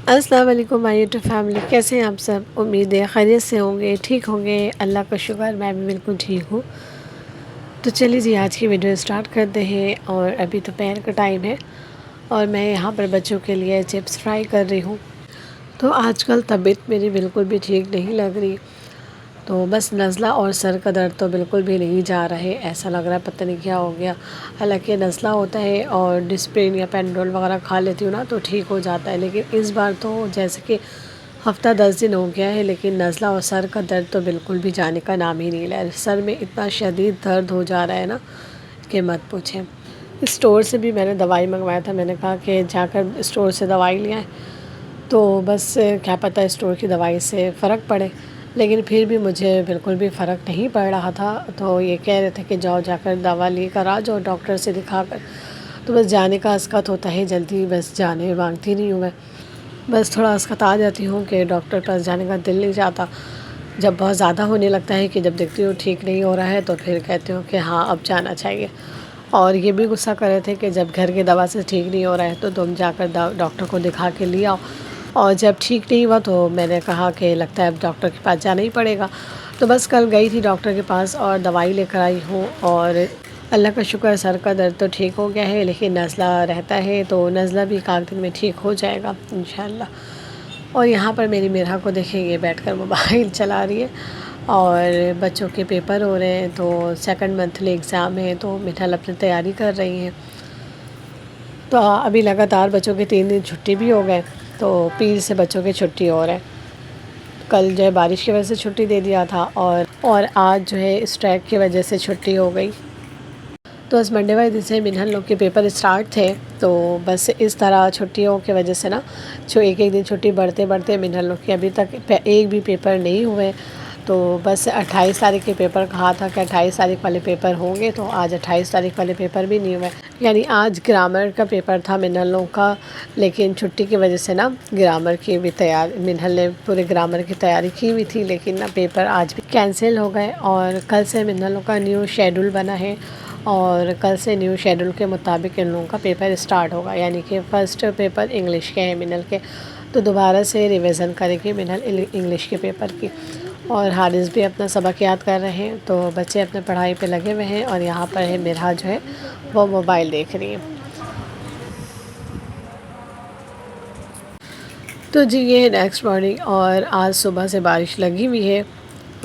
अस्सलाम वालेकुम my YouTube family, कैसे हैं आप सब। उम्मीद है खैरियत से होंगे, ठीक होंगे। अल्लाह का शुक्र, मैं भी बिल्कुल ठीक हूँ। तो चलिए जी, आज की वीडियो स्टार्ट करते हैं। और अभी दोपहर का टाइम है और मैं यहाँ पर बच्चों के लिए चिप्स फ्राई कर रही हूँ। तो आजकल तबीयत मेरी बिल्कुल भी ठीक नहीं लग रही। तो बस नज़ला और सर का दर्द तो बिल्कुल भी नहीं जा रहा है, ऐसा लग रहा है पता नहीं क्या हो गया। हालांकि नज़ला होता है और डिस्प्रिन या पेंडोल वगैरह खा लेती हूँ ना तो ठीक हो जाता है, लेकिन इस बार तो जैसे कि हफ़्ता 10 दिन हो गया है, लेकिन नज़ला और सर का दर्द तो बिल्कुल भी जाने का नाम ही नहीं ले रहा है। सर में इतना शदीद दर्द हो जा रहा है ना कि मत पूछें। स्टोर से भी मैंने दवाई मंगवाया था, मैंने कहा कि जाकर स्टोर से दवाई ले आएँ, तो बस क्या पता स्टोर की दवाई से फ़र्क पड़े। लेकिन फिर भी मुझे बिल्कुल भी फ़र्क नहीं पड़ रहा था। तो ये कह रहे थे कि जाओ जाकर दवा लेकर आ जाओ डॉक्टर से दिखा कर। तो बस जाने का असकत होता है, जल्दी बस जाने मांगती नहीं हूँ मैं। बस थोड़ा अस्कता जाती हूँ कि डॉक्टर पास जाने का दिल नहीं चाहता। जब बहुत ज़्यादा होने लगता है कि जब देखती हूँ ठीक नहीं हो रहा है तो फिर कहती हूँ कि हाँ अब जाना चाहिए। और ये भी गुस्सा कर रहे थे कि जब घर की दवा से ठीक नहीं हो रहा है तो तुम जाकर डॉक्टर को दिखा के ले आओ। और जब ठीक नहीं हुआ तो मैंने कहा कि लगता है अब डॉक्टर के पास जाना ही पड़ेगा। तो बस कल गई थी डॉक्टर के पास और दवाई लेकर आई हूँ। और अल्लाह का शुक्र है सर का दर्द तो ठीक हो गया है, लेकिन नज़ला रहता है तो नज़ला भी एक आध दिन में ठीक हो जाएगा इंशाल्लाह। और यहाँ पर मेरी मेरा को देखेंगे बैठकर मोबाइल चला रही है। और बच्चों के पेपर हो रहे हैं तो सेकंड मंथली एग्ज़ाम है, तो मिठाल अपनी तैयारी कर रही हैं। तो अभी लगातार बच्चों के 3 दिन छुट्टी भी हो गए, तो पीर से बच्चों की छुट्टी हो रहा है। कल जो है बारिश की वजह से छुट्टी दे दिया था और आज जो है स्ट्राइक की वजह से छुट्टी हो गई। तो इस मंडे वाले दिन से मिन्हन लोग के पेपर स्टार्ट थे। तो बस इस तरह छुट्टियों की वजह से ना जो एक एक दिन छुट्टी बढ़ते बढ़ते मिन्हन लोग के अभी तक एक भी पेपर नहीं हुए। तो बस 28 तारीख के पेपर कहा था कि 28 तारीख वाले पेपर होंगे, तो आज 28 तारीख वाले पेपर भी नहीं हुए। यानी आज ग्रामर का पेपर था मिन्हन लोग का, लेकिन छुट्टी की वजह से ना ग्रामर की भी मिन्हल ने पूरे ग्रामर की तैयारी की हुई थी, लेकिन ना पेपर आज भी कैंसिल हो गए। और कल से मिन्हल लोग का न्यू शेड्यूल बना है और कल से न्यू शेड्यूल के मुताबिक इन लोगों का पेपर स्टार्ट होगा। यानी कि फ़र्स्ट पेपर इंग्लिश के हैं मिनल के, तो दोबारा से रिवीजन करेंगे मिनल इंग्लिश के पेपर की। और हारिस भी अपना सबक याद कर रहे हैं, तो बच्चे अपने पढ़ाई पे लगे हुए हैं। और यहाँ पर है मिरहा जो है वो मोबाइल देख रही है। तो जी ये है नेक्स्ट मॉर्निंग और आज सुबह से बारिश लगी हुई है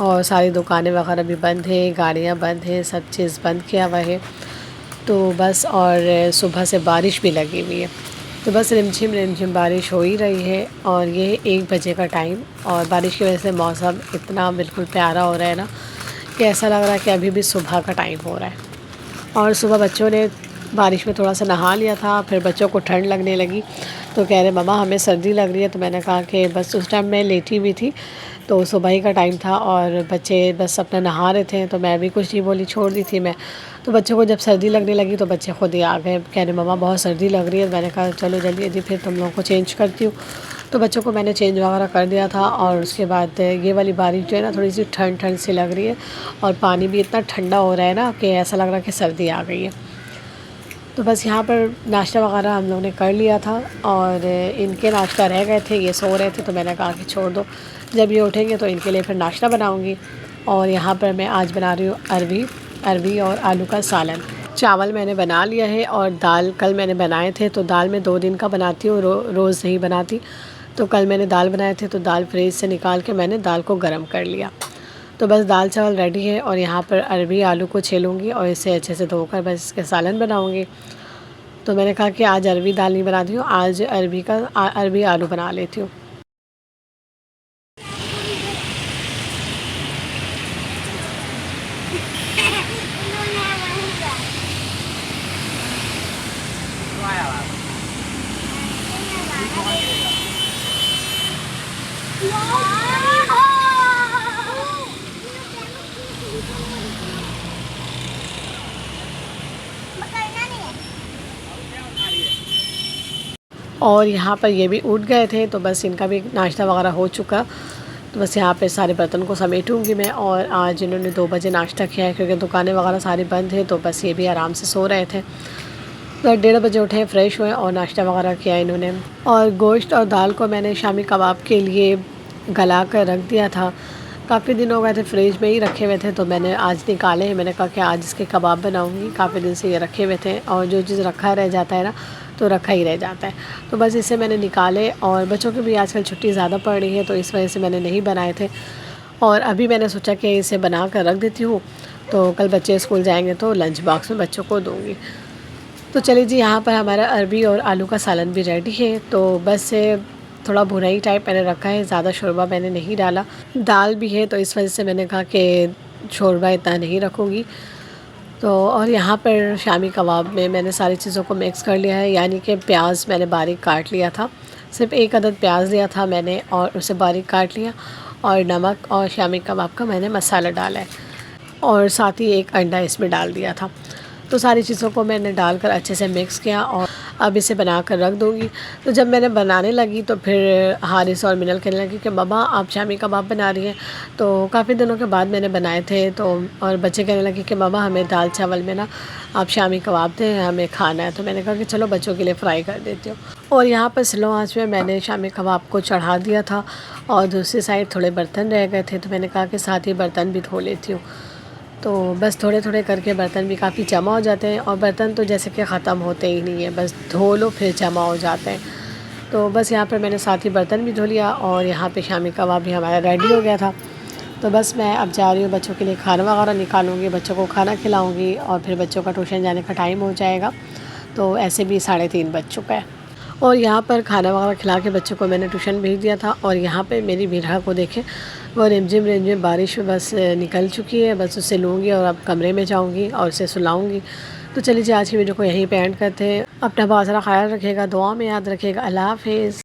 और सारी दुकानें वगैरह भी बंद है, गाड़ियाँ बंद है, सब चीज़ बंद किया हुआ है। तो बस और सुबह से बारिश भी लगी हुई है, तो बस रिमझिम बारिश हो ही रही है। और ये 1 बजे का टाइम और बारिश की वजह से मौसम इतना बिल्कुल प्यारा हो रहा है ना कि ऐसा लग रहा है कि अभी भी सुबह का टाइम हो रहा है। और सुबह बच्चों ने बारिश में थोड़ा सा नहा लिया था, फिर बच्चों को ठंड लगने लगी तो कह रहे मम्मा हमें सर्दी लग रही है। तो मैंने कहा कि बस उस टाइम मैं लेटी हुई थी, तो सुबह ही का टाइम था और बच्चे बस अपना नहा रहे थे, तो मैं भी कुछ नहीं बोली, छोड़ दी थी मैं। तो बच्चों को जब सर्दी लगने लगी तो बच्चे खुद ही आ गए, कह रहे मम्मा बहुत सर्दी लग रही है। मैंने कहा चलो जल्दी जल्दी फिर तुम लोगों को चेंज करती हूँ। तो बच्चों को मैंने चेंज वगैरह कर दिया था। और उसके बाद ये वाली बारिश जो है ना थोड़ी सी ठंड ठंड सी लग रही है और पानी भी इतना ठंडा हो रहा है ना कि ऐसा लग रहा है कि सर्दी आ गई है। तो बस यहाँ पर नाश्ता वगैरह हम लोग ने कर लिया था और इनके नाश्ता रह गए थे, ये सो रहे थे, तो मैंने कहा कि छोड़ दो, जब ये उठेंगे तो इनके लिए फिर नाश्ता बनाऊँगी। और यहाँ पर मैं आज बना रही हूँ अरबी और आलू का सालन। चावल मैंने बना लिया है और दाल कल मैंने बनाए थे, तो दाल मैं 2 दिन का बनाती हूँ, रोज़ नहीं बनाती। तो कल मैंने दाल बनाए थे तो दाल फ्रिज से निकाल के मैंने दाल को गर्म कर लिया। तो बस दाल चावल रेडी है और यहाँ पर अरबी आलू को छीलूँगी और इसे अच्छे से धोकर बस इसके सालन बनाऊँगी। तो मैंने कहा कि आज अरबी दाल नहीं बनाती हूँ, आज अरबी आलू बना लेती हूँ। और यहाँ पर ये भी उठ गए थे, तो बस इनका भी नाश्ता वगैरह हो चुका। तो बस यहाँ पे सारे बर्तन को समेटूँगी मैं। और आज इन्होंने 2 बजे नाश्ता किया है क्योंकि दुकानें वगैरह सारी बंद हैं, तो बस ये भी आराम से सो रहे थे। तो 1:30 बजे उठे, फ़्रेश हुए और नाश्ता वगैरह किया इन्होंने। और गोश्त और दाल को मैंने शामी कबाब के लिए गला कर रख दिया था। काफ़ी दिन हो गए थे, फ्रिज में ही रखे हुए थे, तो मैंने आज निकाले हैं। मैंने कहा कि आज इसके कबाब बनाऊंगी। काफ़ी दिन से ये रखे हुए थे और जो चीज़ रखा रह जाता है ना, तो रखा ही रह जाता है। तो बस इसे मैंने निकाले, और बच्चों की भी आजकल छुट्टी ज़्यादा पड़ रही है, तो इस वजह से मैंने नहीं बनाए थे। और अभी मैंने सोचा कि इसे बना कर रख देती हूँ, तो कल बच्चे स्कूल जाएंगे तो लंच बॉक्स में बच्चों को दूँगी। तो चलिए जी, यहाँ पर हमारा अरबी और आलू का सालन भी रेडी है। तो बस से थोड़ा भुनाई टाइप मैंने रखा है, ज़्यादा शोरबा मैंने नहीं डाला। दाल भी है, तो इस वजह से मैंने कहा कि शोरबा इतना नहीं रखूँगी। तो और यहाँ पर शामी कबाब में मैंने सारी चीज़ों को मिक्स कर लिया है, यानी कि प्याज मैंने बारीक काट लिया था। सिर्फ़ एक अदद प्याज लिया था मैंने और उसे बारीक काट लिया, और नमक और शामी कबाब का मैंने मसाला डाला है, और साथ ही एक अंडा इसमें डाल दिया था। तो सारी चीज़ों को मैंने डालकर अच्छे से मिक्स किया, और अब इसे बना कर रख दूँगी। तो जब मैंने बनाने लगी तो फिर हारिस और मिनल कहने लगे कि मम्मा आप शामी कबाब बना रही हैं। तो काफ़ी दिनों के बाद मैंने बनाए थे, तो और बच्चे कहने लगे कि मम्मा हमें दाल चावल में ना आप शामी कबाब दें, हमें खाना है। तो मैंने कहा कि चलो बच्चों के लिए फ़्राई कर देती हूँ। और यहाँ पर स्लो आँच में मैंने शामी कबाब को चढ़ा दिया था, और दूसरी साइड थोड़े बर्तन रह गए थे, तो मैंने कहा कि साथ ही बर्तन भी धो लेती हूँ। तो बस थोड़े थोड़े करके बर्तन भी काफ़ी जमा हो जाते हैं, और बर्तन तो जैसे कि ख़त्म होते ही नहीं है, बस धो लो फिर जमा हो जाते हैं। तो बस यहाँ पर मैंने साथ ही बर्तन भी धो लिया, और यहाँ पे शामी कबाब भी हमारा रेडी हो गया था। तो बस मैं अब जा रही हूँ, बच्चों के लिए खाना वगैरह निकालूंगी, बच्चों को खाना खिलाऊंगी, और फिर बच्चों का ट्यूशन जाने का टाइम हो जाएगा। तो ऐसे भी 3:30 बज चुका है। और यहाँ पर खाना वगैरह खिला के बच्चों को मैंने ट्यूशन भेज दिया था, और यहाँ पे मेरी बिरहा को देखें, वो रिमझिम बारिश में बस निकल चुकी है। बस उसे लूँगी और अब कमरे में जाऊँगी और उसे सुलाऊँगी। तो चलिए जी, आज की वीडियो को यहीं पे एंड करते हैं। अपना बहुत सारा ख्याल रखिएगा, दुआ में याद रखिएगा। अल्लाह हाफ़िज़।